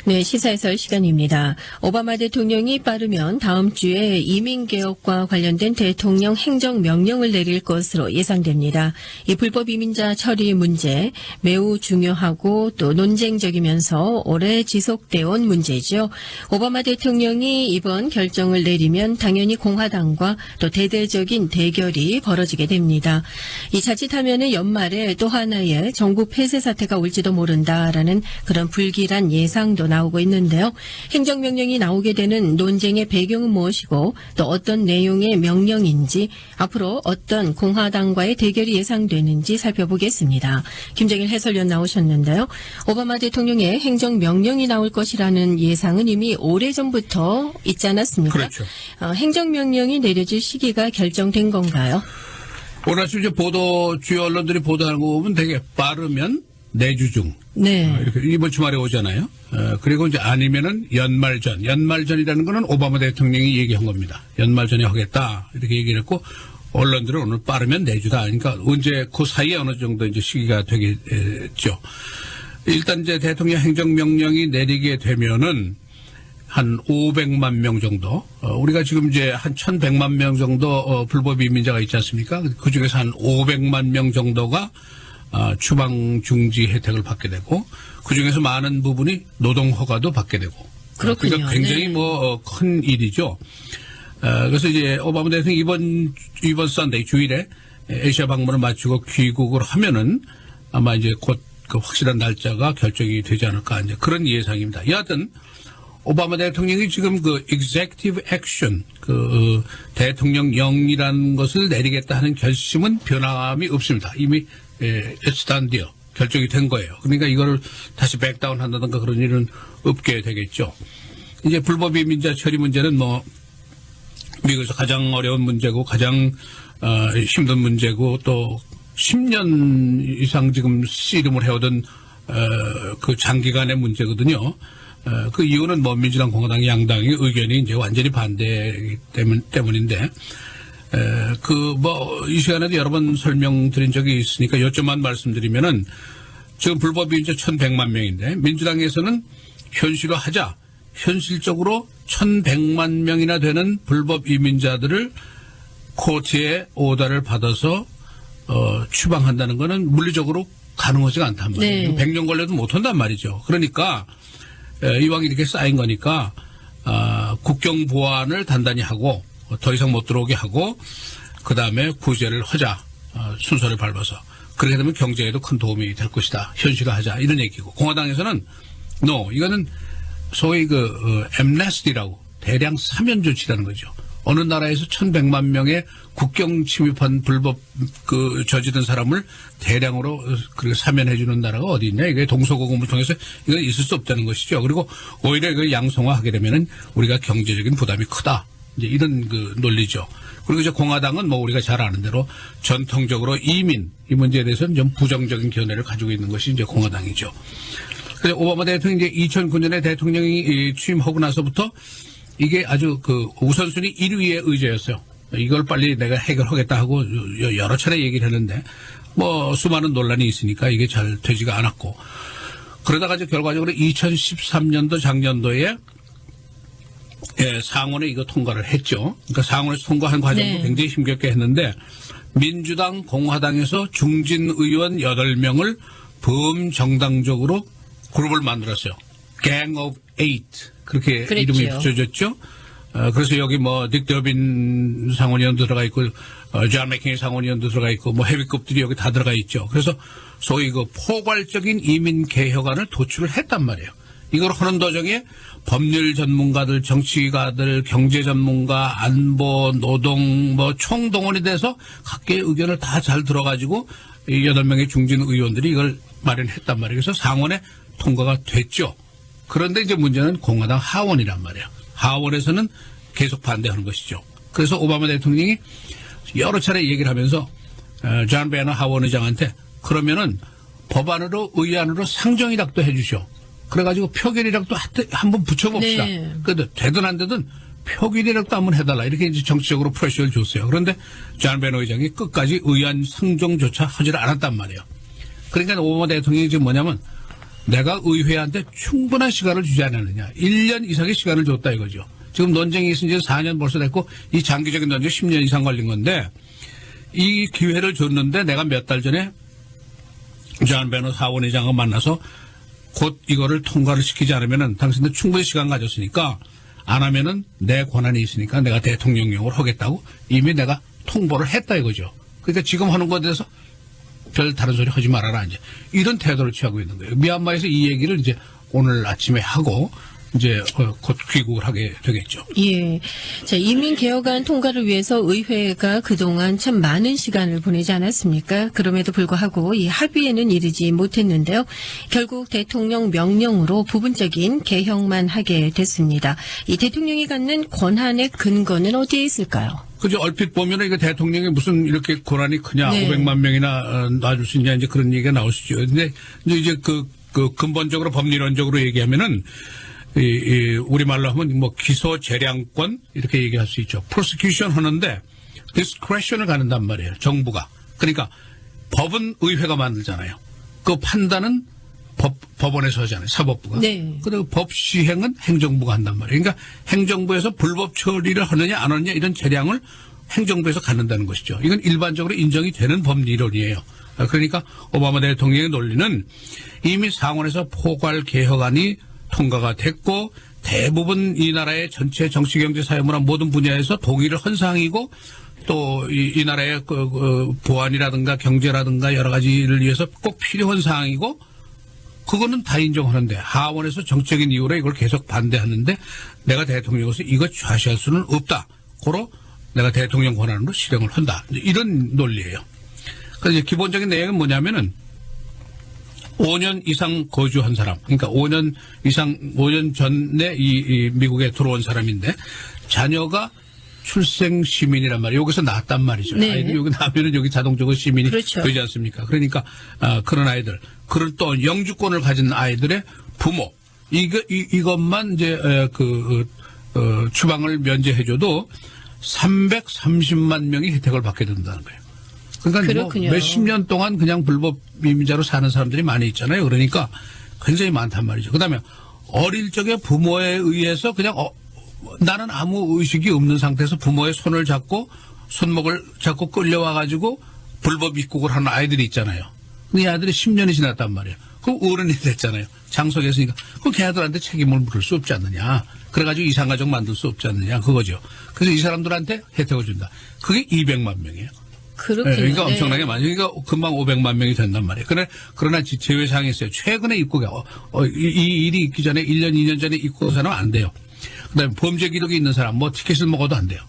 네, 시사해설 시간입니다. 오바마 대통령이 빠르면 다음 주에 이민개혁과 관련된 대통령 행정명령을 내릴 것으로 예상됩니다. 이 불법 이민자 처리 문제 매우 중요하고 또 논쟁적이면서 오래 지속되어 온 문제죠. 오바마 대통령이 이번 결정을 내리면 당연히 공화당과 또 대대적인 대결이 벌어지게 됩니다. 이 자칫하면 연말에 또 하나의 정부 폐쇄 사태가 올지도 모른다라는 그런 불길한 예상도 나오고 있는데요. 행정명령이 나오게 되는 논쟁의 배경은 무엇이고 또 어떤 내용의 명령인지 앞으로 어떤 공화당과의 대결이 예상되는지 살펴보겠습니다. 김정일 해설위원 나오셨는데요. 오바마 대통령의 행정명령이 나올 것이라는 예상은 이미 오래전부터 있지 않았습니까? 그렇죠. 행정명령이 내려질 시기가 결정된 건가요? 오늘 아침 이제 주요 언론들이 보도하는 거 보면 되게 빠르면 내주 중. 네. 이렇게 이번 주말에 오잖아요. 그리고 이제 아니면은 연말전. 연말전이라는 거는 오바마 대통령이 얘기한 겁니다. 연말전에 하겠다. 이렇게 얘기를 했고, 언론들은 오늘 빠르면 내주다. 그러니까 언제 그 사이에 어느 정도 이제 시기가 되겠죠. 일단 이제 대통령 행정명령이 내리게 되면은 한 500만 명 정도, 우리가 지금 이제 한 1100만 명 정도 불법 이민자가 있지 않습니까? 그 중에서 한 500만 명 정도가 추방 중지 혜택을 받게 되고, 그 중에서 많은 부분이 노동 허가도 받게 되고. 그렇군요. 그러니까 굉장히 네. 큰 일이죠. 그래서 이제 오바마 대통령 이번 썬데이 주일에 아시아 방문을 마치고 귀국을 하면은 아마 이제 곧 그 확실한 날짜가 결정이 되지 않을까, 이제 그런 예상입니다. 여하튼 오바마 대통령이 지금 그 executive action, 그 대통령령이라는 것을 내리겠다 하는 결심은 변함이 없습니다. 이미 it's done deal, 결정이 된 거예요. 그러니까 이거를 다시 백다운 한다든가 그런 일은 없게 되겠죠. 이제 불법 이민자 처리 문제는 뭐 미국에서 가장 어려운 문제고 가장 힘든 문제고 또 10년 이상 지금 씨름을 해오던 그 장기간의 문제거든요. 그 이유는 뭐 민주당 공화당 양당의 의견이 이제 완전히 반대이기 때문인데, 이 시간에도 여러 번 설명드린 적이 있으니까 요점만 말씀드리면은 지금 불법이 이제 1100만 명인데 민주당에서는 현실화하자, 현실적으로 1100만 명이나 되는 불법 이민자들을 코트의 오더를 받아서 추방한다는 거는 물리적으로 가능하지가 않단 말이에요. 네. 100년 걸려도 못한단 말이죠. 그러니까 이왕 이렇게 쌓인 거니까 국경 보안을 단단히 하고 더 이상 못 들어오게 하고 그다음에 구제를 하자, 순서를 밟아서. 그렇게 되면 경제에도 큰 도움이 될 것이다. 현실화하자, 이런 얘기고, 공화당에서는 이거는 소위 엠네스티라고 대량 사면 조치라는 거죠. 어느 나라에서 1100만 명의 국경 침입한 불법 저지른 사람을 대량으로 그렇게 사면해주는 나라가 어디 있냐. 이게 동서고금을 통해서 이건 있을 수 없다는 것이죠. 그리고 오히려 이걸 양성화하게 되면은 우리가 경제적인 부담이 크다. 이제 이런 논리죠. 그리고 이제 공화당은 뭐 우리가 잘 아는 대로 전통적으로 이민, 이 문제에 대해서는 좀 부정적인 견해를 가지고 있는 것이 이제 공화당이죠. 그래서 오바마 대통령이 이제 2009년에 대통령이 취임하고 나서부터 이게 아주 우선순위 1위의 의제였어요. 이걸 빨리 내가 해결하겠다 하고 여러 차례 얘기를 했는데 뭐 수많은 논란이 있으니까 이게 잘 되지가 않았고, 그러다가 이제 결과적으로 2013년도 작년도에 상원에 이거 통과를 했죠. 그러니까 상원에서 통과한 과정도 네. 굉장히 힘겹게 했는데 민주당 공화당에서 중진 의원 8명을 범정당적으로 그룹을 만들었어요. Gang of Eight, 그렇게 그랬죠. 이름이 붙여졌죠. 그래서 여기 뭐 딕 더빈 상원의원도 들어가 있고 존 맥케인 상원의원도 들어가 있고 뭐 헤비급들이 여기 다 들어가 있죠. 그래서 소위 포괄적인 이민 개혁안을 도출을 했단 말이에요. 이걸 하는 도중에 법률 전문가들, 정치가들, 경제 전문가, 안보, 노동 뭐 총동원이 돼서 각계의 의견을 다 잘 들어가지고 이 8명의 중진 의원들이 이걸 마련했단 말이에요. 그래서 상원에 통과가 됐죠. 그런데 이제 문제는 공화당 하원이란 말이에요. 하원에서는 계속 반대하는 것이죠. 그래서 오바마 대통령이 여러 차례 얘기를 하면서 존 베너 하원 의장한테 그러면은 법안으로 의안으로 상정이라도 해주시오. 그래가지고 표결이라도 한번 붙여봅시다. 네. 그래도 되든 안 되든 표결이라도 한번 해달라. 이렇게 이제 정치적으로 프레셔를 줬어요. 그런데 존 베너 의장이 끝까지 의안 상정조차 하지를 않았단 말이에요. 그러니까 오바마 대통령이 지금 뭐냐면 내가 의회한테 충분한 시간을 주지 않았느냐. 1년 이상의 시간을 줬다 이거죠. 지금 논쟁이 있은 지 4년 벌써 됐고 이 장기적인 논쟁이 10년 이상 걸린 건데 이 기회를 줬는데 내가 몇 달 전에 존 베너 하원의장과 만나서 곧 이거를 통과를 시키지 않으면은 당신들 충분히 시간 가졌으니까 안 하면은 내 권한이 있으니까 내가 대통령령을 하겠다고 이미 내가 통보를 했다 이거죠. 그러니까 지금 하는 것에 대해서 별 다른 소리 하지 말아라 이제 이런 태도를 취하고 있는 거예요. 미얀마에서 이 얘기를 이제 오늘 아침에 하고 이제 곧 귀국을 하게 되겠죠. 예. 자, 이민개혁안 통과를 위해서 의회가 그동안 참 많은 시간을 보내지 않았습니까? 그럼에도 불구하고 이 합의에는 이르지 못했는데요. 결국 대통령 명령으로 부분적인 개혁만 하게 됐습니다. 이 대통령이 갖는 권한의 근거는 어디에 있을까요? 그죠. 얼핏 보면은 이거 대통령이 무슨 이렇게 권한이 크냐, 네. 500만 명이나 놔줄 수 있냐, 이제 그런 얘기가 나올 수 있죠. 근데 이제 그 근본적으로 법리론적으로 얘기하면은 우리말로 하면 뭐 기소 재량권 이렇게 얘기할 수 있죠. prosecution 하는데 discretion을 갖는단 말이에요. 정부가. 그러니까 법은 의회가 만들잖아요. 그 판단은 법원에서 하잖아요. 사법부가. 네. 그리고 법 시행은 행정부가 한단 말이에요. 그러니까 행정부에서 불법 처리를 하느냐 안 하느냐 이런 재량을 행정부에서 갖는다는 것이죠. 이건 일반적으로 인정이 되는 법리론이에요. 그러니까 오바마 대통령의 논리는 이미 상원에서 포괄 개혁안이 통과가 됐고 대부분 이 나라의 전체 정치, 경제, 사회, 문화 모든 분야에서 동의를 한 사항이고 또 이 나라의 보안이라든가 경제라든가 여러 가지를 위해서 꼭 필요한 사항이고 그거는 다 인정하는데 하원에서 정적인 이유로 이걸 계속 반대하는데 내가 대통령으로서 이거 좌시할 수는 없다. 고로 내가 대통령 권한으로 실행을 한다. 이런 논리예요. 그래서 기본적인 내용은 뭐냐면은 5년 이상 거주한 사람, 그러니까 5년 전에 이 미국에 들어온 사람인데 자녀가 출생 시민이란 말이에요. 여기서 낳았단 말이죠. 네. 아이들이 여기 나면은 여기 자동적으로 시민이 그렇죠. 되지 않습니까? 그러니까 그런 아이들, 그런 또 영주권을 가진 아이들의 부모, 이것만 이제 추방을 면제해줘도 330만 명이 혜택을 받게 된다는 거예요. 그러니까 그렇군요. 뭐 몇십 년 동안 그냥 불법 이민자로 사는 사람들이 많이 있잖아요. 그러니까 굉장히 많단 말이죠. 그다음에 어릴 적에 부모에 의해서 그냥 나는 아무 의식이 없는 상태에서 부모의 손을 잡고 손목을 잡고 끌려와가지고 불법 입국을 하는 아이들이 있잖아요. 이 아이들이 10년이 지났단 말이에요. 그럼 어른이 됐잖아요. 장속에 있으니까. 그럼 걔들한테 책임을 물을 수 없지 않느냐. 그래가지고 이상가족 만들 수 없지 않느냐. 그거죠. 그래서 이 사람들한테 혜택을 준다. 그게 200만 명이에요. 그렇군요. 그러니까 네. 엄청나게 많아요. 그러니까 금방 500만 명이 된단 말이에요. 그러나 제외사항이 있어요. 최근에 입국에 이 일이 있기 전에 1년, 2년 전에 입국한 사람은 안 돼요. 그다음에 범죄 기록이 있는 사람, 뭐 티켓을 먹어도 안 돼요.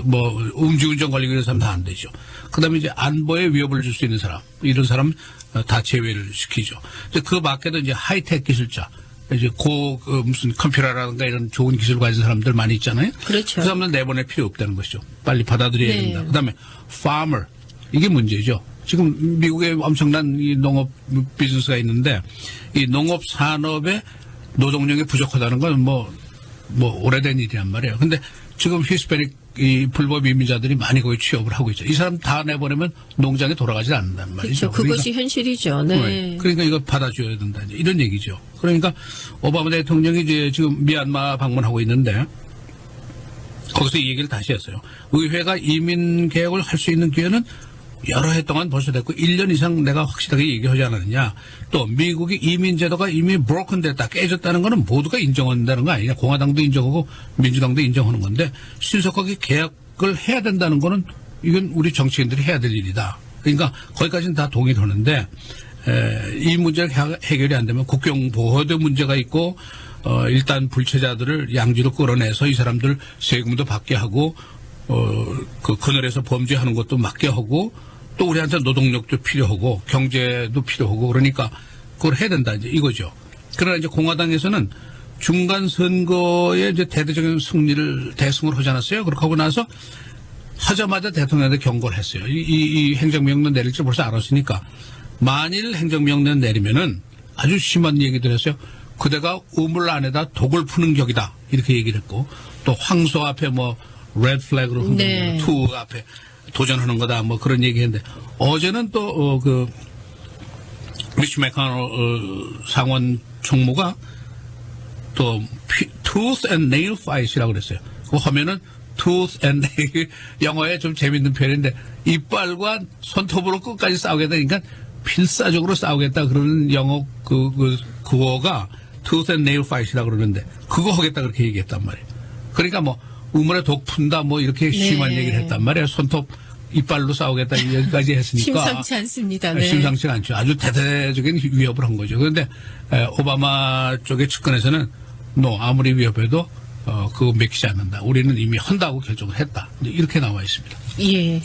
뭐 음주운전 걸리고 이런 사람 다 안 되죠. 그다음에 이제 안보에 위협을 줄 수 있는 사람, 이런 사람 다 제외를 시키죠. 그 밖에도 이제 하이텍 기술자, 이제 무슨 컴퓨터라든가 이런 좋은 기술 가진 사람들 많이 있잖아요. 그렇죠. 그 사람들은 내보낼 필요 없다는 것이죠. 빨리 받아들여야 네. 된다. 그다음에 farmer, 이게 문제죠. 지금 미국에 엄청난 이 농업 비즈니스가 있는데 이 농업 산업에 노동력이 부족하다는 건 뭐 오래된 일이란 말이에요. 근데 지금 히스패닉 이 불법 이민자들이 많이 거기 취업을 하고 있죠. 이 사람 다 내보내면 농장에 돌아가지 않는단 말이죠. 그렇죠. 그것이 현실이죠. 네. 그러니까 이거 받아줘야 된다. 이런 얘기죠. 그러니까 오바마 대통령이 이제 지금 미얀마 방문하고 있는데 거기서 이 얘기를 다시 했어요. 의회가 이민 개혁을 할 수 있는 기회는 여러 해 동안 벌써 됐고 1년 이상 내가 확실하게 얘기하지 않았느냐. 또 미국이 이민 제도가 이미 브로큰 됐다, 깨졌다는 거는 모두가 인정한다는 거 아니냐. 공화당도 인정하고 민주당도 인정하는 건데 신속하게 개혁을 해야 된다는 거는 이건 우리 정치인들이 해야 될 일이다. 그러니까 거기까지는 다 동의를 하는데 이 문제가 해결이 안 되면 국경 보호도 문제가 있고 일단 불체자들을 양지로 끌어내서 이 사람들 세금도 받게 하고 그 그늘에서 범죄하는 것도 막게 하고 또 우리한테 노동력도 필요하고 경제도 필요하고 그러니까 그걸 해야 된다 이제 이거죠. 그러나 이제 공화당에서는 중간 선거에 이제 대대적인 대승을 하지 않았어요. 그렇게 하고 나서 하자마자 대통령한테 경고를 했어요. 이 행정명령 내릴 줄 벌써 알았으니까 만일 행정명령 내리면은 아주 심한 얘기들 했어요. 그대가 우물 안에다 독을 푸는 격이다 이렇게 얘기를 했고 또 황소 앞에 뭐 레드 플래그로 흔들고 네. 투 앞에 도전하는 거다 뭐 그런 얘기했는데 어제는 또 미치 메카노 상원 총무가 또 tooth and nail fight이라고 그랬어요. 그 하면은 tooth and nail 영어에 좀 재밌는 표현인데 이빨과 손톱으로 끝까지 싸우겠다. 그러니까 필사적으로 싸우겠다 그러는 영어 그거가 tooth and nail fight이라고 그러는데 그거 하겠다 그렇게 얘기했단 말이에요. 그러니까 뭐 우물에 독 푼다 뭐 이렇게 심한 얘기를 했단 말이에요. 손톱 이빨로 싸우겠다 여기까지 했으니까 심상치 않습니다. 네. 심상치가 않죠. 아주 대대적인 위협을 한 거죠. 그런데 오바마 쪽의 측근에서는 아무리 위협해도 그거 맥히지 않는다. 우리는 이미 한다고 결정을 했다. 이렇게 나와 있습니다. 예.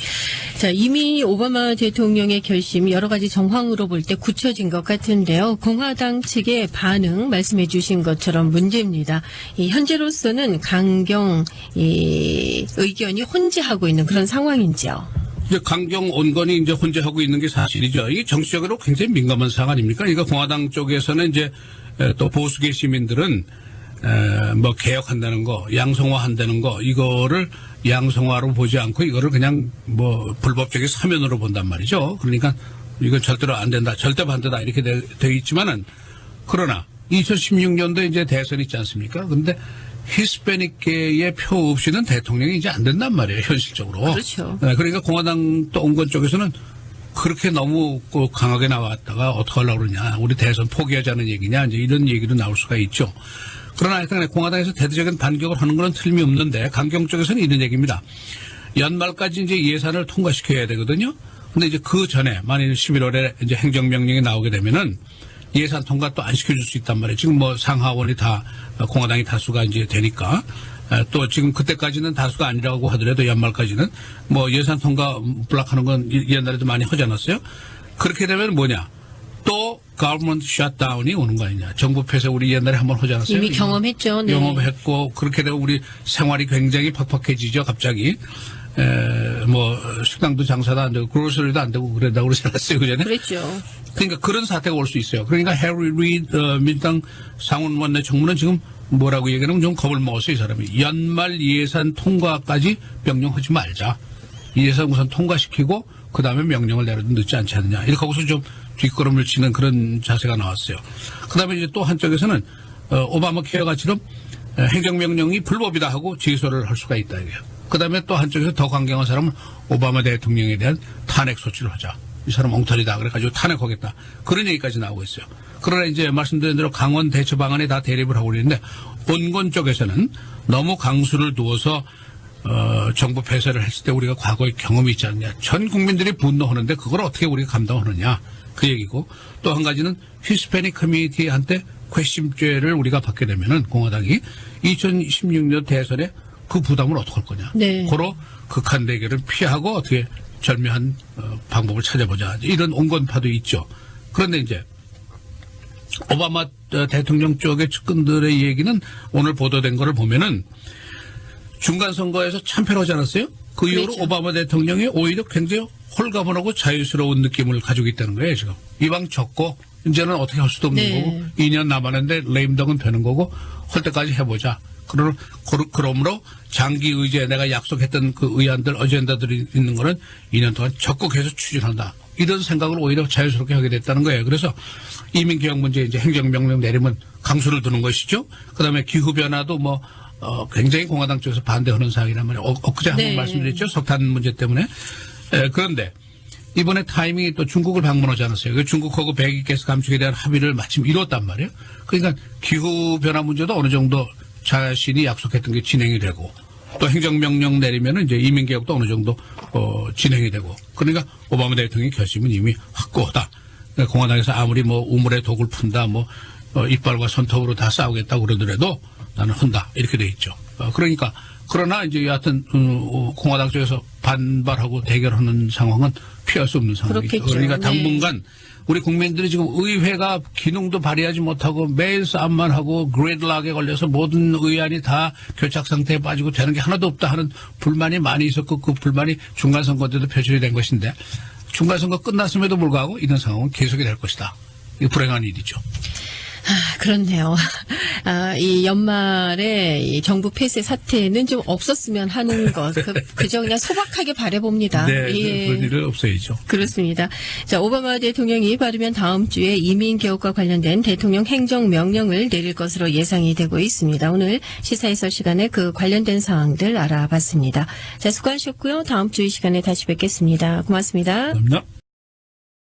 자, 이미 오바마 대통령의 결심 여러 가지 정황으로 볼 때 굳혀진 것 같은데요. 공화당 측의 반응 말씀해 주신 것처럼 문제입니다. 현재로서는 강경 의견이 혼재하고 있는 그런 상황인지요. 이제 강경 온건이 이제 혼재하고 있는 게 사실이죠. 이게 정치적으로 굉장히 민감한 사안 아닙니까? 그러니까 공화당 쪽에서는 이제 또 보수계 시민들은 뭐 개혁한다는 거, 양성화한다는 거, 이거를 양성화로 보지 않고 이거를 그냥 뭐 불법적인 사면으로 본단 말이죠. 그러니까 이건 절대로 안 된다, 절대 반대다 이렇게 돼 있지만은 그러나 2016년도에 이제 대선이 있지 않습니까? 그런데 히스패닉계의 표 없이는 대통령이 이제 안 된단 말이에요, 현실적으로. 그렇죠. 그러니까 공화당 또 온건 쪽에서는 그렇게 너무 강하게 나왔다가 어떻게 하려고 그러냐, 우리 대선 포기하자는 얘기냐, 이제 이런 얘기도 나올 수가 있죠. 그러나 하여튼 공화당에서 대대적인 반격을 하는 건 틀림이 없는데 강경 쪽에서는 이런 얘기입니다. 연말까지 이제 예산을 통과시켜야 되거든요. 근데 이제 그 전에 만일 11월에 이제 행정명령이 나오게 되면은 예산 통과 또 안 시켜줄 수 있단 말이에요. 지금 뭐 상하원이 다 공화당이 다수가 이제 되니까 또 지금 그때까지는 다수가 아니라고 하더라도 연말까지는 뭐 예산 통과 불락하는 건 옛날에도 많이 하지 않았어요. 그렇게 되면 뭐냐? 또 government shutdown이 오는 거 아니냐. 정부 폐쇄 우리 옛날에 한번 하지 않았어요? 이미 경험했죠. 네. 경험했고 그렇게 되면 우리 생활이 굉장히 팍팍해지죠. 갑자기. 뭐 식당도 장사도 안 되고 그로서리도 안 되고 그랬다고 그러지 않았어요. 그전에? 그랬죠. 그러니까 그런 사태가 올 수 있어요. 그러니까 해리 리드 민주당 상원 원내 총무는 지금 뭐라고 얘기하면 좀 겁을 먹었어요. 이 사람이. 연말 예산 통과까지 명령하지 말자. 예산 우선 통과시키고 그다음에 명령을 내려도 늦지 않지 않느냐. 이렇게 하고서 좀 뒷걸음을 치는 그런 자세가 나왔어요. 그다음에 이제 또 한쪽에서는 오바마 케어가처럼 행정명령이 불법이다 하고 제소를 할 수가 있다 이게요. 그다음에 또 한쪽에서 더 강경한 사람은 오바마 대통령에 대한 탄핵 소치를 하자. 이 사람 엉터리다 그래가지고 탄핵하겠다. 그런 얘기까지 나오고 있어요. 그러나 이제 말씀드린 대로 강원 대처 방안에 다 대립을 하고 있는데 온건 쪽에서는 너무 강수를 두어서 정부 폐쇄를 했을 때 우리가 과거에 경험이 있지 않느냐. 전 국민들이 분노하는데 그걸 어떻게 우리가 감당하느냐. 그 얘기고 또 한 가지는 히스패닉 커뮤니티한테 괘씸죄를 우리가 받게 되면은 공화당이 2016년 대선에 그 부담을 어떻게 할 거냐. 네. 고로 극한 대결을 피하고 어떻게 절묘한 방법을 찾아보자. 이런 온건파도 있죠. 그런데 이제 오바마 대통령 쪽의 측근들의 얘기는 오늘 보도된 거를 보면은 중간선거에서 참패를 하지 않았어요? 그 이후로 그렇죠. 오바마 대통령이 오히려 굉장히 홀가분하고 자유스러운 느낌을 가지고 있다는 거예요, 지금. 이왕 졌고, 이제는 어떻게 할 수도 없는 네. 거고, 2년 남았는데 레임덕은 되는 거고, 할 때까지 해보자. 그러므로 장기 의제 내가 약속했던 그 의안들, 어젠다들이 있는 거는 2년 동안 적극해서 추진한다. 이런 생각을 오히려 자유스럽게 하게 됐다는 거예요. 그래서 이민개혁 문제 이제 행정명령 내리면 강수를 두는 것이죠. 그 다음에 기후변화도 뭐, 굉장히 공화당 쪽에서 반대하는 사항이란 말이에요. 엊그제 한번 네. 말씀드렸죠. 석탄 문제 때문에. 그런데 이번에 타이밍이 또 중국을 방문하지 않았어요. 중국하고 배기가스 감축에 대한 합의를 마침 이뤘단 말이에요. 그러니까 기후변화 문제도 어느 정도 자신이 약속했던 게 진행이 되고 또 행정명령 내리면은 이제 이민개혁도 어느 정도 진행이 되고 그러니까 오바마 대통령의 결심은 이미 확고하다. 그러니까 공화당에서 아무리 뭐 우물에 독을 푼다 뭐 이빨과 손톱으로 다 싸우겠다고 그러더라도 나는 한다 이렇게 돼 있죠. 그러니까 그러나 이제 여하튼 공화당 쪽에서 반발하고 대결하는 상황은 피할 수 없는 상황이죠. 그렇겠죠. 그러니까 네. 당분간 우리 국민들이 지금 의회가 기능도 발휘하지 못하고 매일 싸움만 하고 그리드락에 걸려서 모든 의안이 다 교착 상태에 빠지고 되는 게 하나도 없다 하는 불만이 많이 있었고 그 불만이 중간선거 때도 표출이 된 것인데 중간선거 끝났음에도 불구하고 이런 상황은 계속이 될 것이다. 이게 불행한 일이죠. 그렇네요. 이 연말에 이 정부 폐쇄 사태는 좀 없었으면 하는 것. 그저 그냥 소박하게 바라봅니다. 네, 예. 그런 일을 없어야죠. 그렇습니다. 자, 오바마 대통령이 빠르면 다음 주에 이민개혁과 관련된 대통령 행정명령을 내릴 것으로 예상이 되고 있습니다. 오늘 시사해설 시간에 그 관련된 사항들 알아봤습니다. 자, 수고하셨고요. 다음 주 이 시간에 다시 뵙겠습니다. 고맙습니다. 감사합니다.